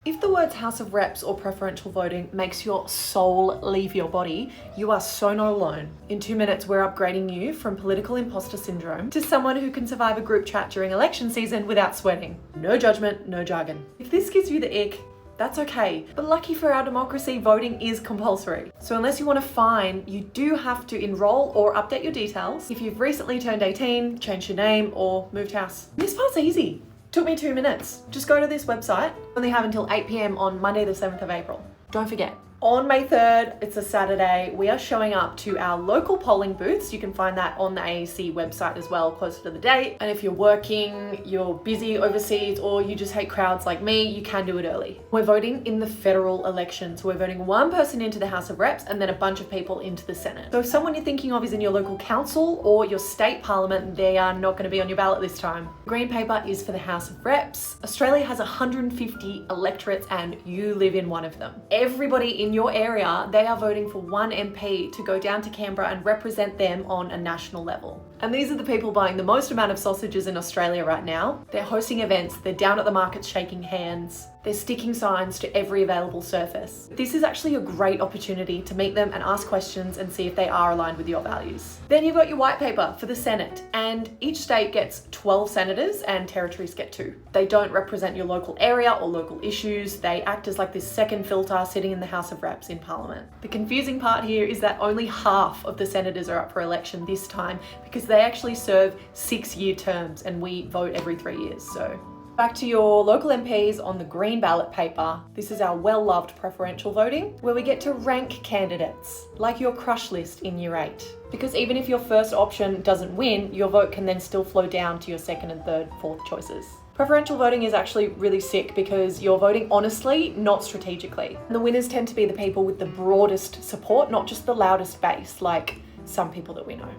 If the words House of Reps or preferential voting makes your soul leave your body, you are so not alone. In 2 minutes, we're upgrading you from political imposter syndrome to someone who can survive a group chat during election season without sweating. No judgment, no jargon. If this gives you the ick, that's okay. But lucky for our democracy, voting is compulsory. So unless you want a fine, you do have to enroll or update your details if you've recently turned 18, changed your name, or moved house. This part's easy. Took me 2 minutes. Just go to this website. Only have until 8 p.m. on Monday the 7th of April. Don't forget. On May 3rd, it's a Saturday, we are showing up to our local polling booths. You can find that on the AEC website as well, closer to the date. And if you're working, you're busy overseas, or you just hate crowds like me, you can do it early. We're voting in the federal election. So we're voting one person into the House of Reps and then a bunch of people into the Senate. So if someone you're thinking of is in your local council or your state parliament, they are not going to be on your ballot this time. Green paper is for the House of Reps. Australia has 150 electorates and you live in one of them. Everybody in your area, they are voting for one MP to go down to Canberra and represent them on a national level. And these are the people buying the most amount of sausages in Australia right now. They're hosting events, they're down at the markets shaking hands, they're sticking signs to every available surface. This is actually a great opportunity to meet them and ask questions and see if they are aligned with your values. Then you've got your white paper for the Senate, and each state gets 12 senators and territories get 2. They don't represent your local area or local issues. They act as like this second filter sitting in the House of Reps in Parliament. The confusing part here is that only half of the senators are up for election this time because they actually serve 6-year terms and we vote every 3 years. So back to your local MPs on the green ballot paper. This is our well-loved preferential voting, where we get to rank candidates, like your crush list in Year 8. Because even if your first option doesn't win, your vote can then still flow down to your second and third, fourth choices. Preferential voting is actually really sick because you're voting honestly, not strategically. And the winners tend to be the people with the broadest support, not just the loudest base, like some people that we know.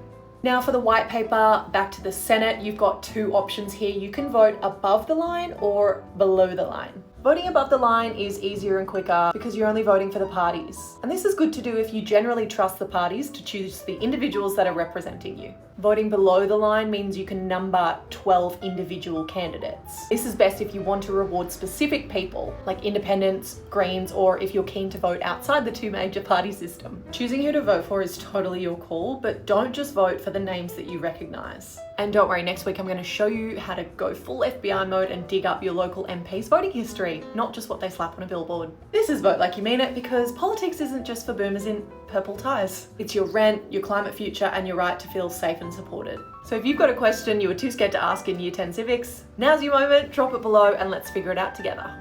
Now for the white paper, back to the Senate, you've got 2 options here. You can vote above the line or below the line. Voting above the line is easier and quicker because you're only voting for the parties. And this is good to do if you generally trust the parties to choose the individuals that are representing you. Voting below the line means you can number 12 individual candidates. This is best if you want to reward specific people, like independents, Greens, or if you're keen to vote outside the 2 major party system. Choosing who to vote for is totally your call, but don't just vote for the names that you recognize. And don't worry, next week I'm going to show you how to go full FBI mode and dig up your local MP's voting history, not just what they slap on a billboard. This is Vote Like You Mean It, because politics isn't just for boomers in purple ties. It's your rent, your climate future, and your right to feel safe and supported. So if you've got a question you were too scared to ask in Year 10 Civics, now's your moment, drop it below and let's figure it out together.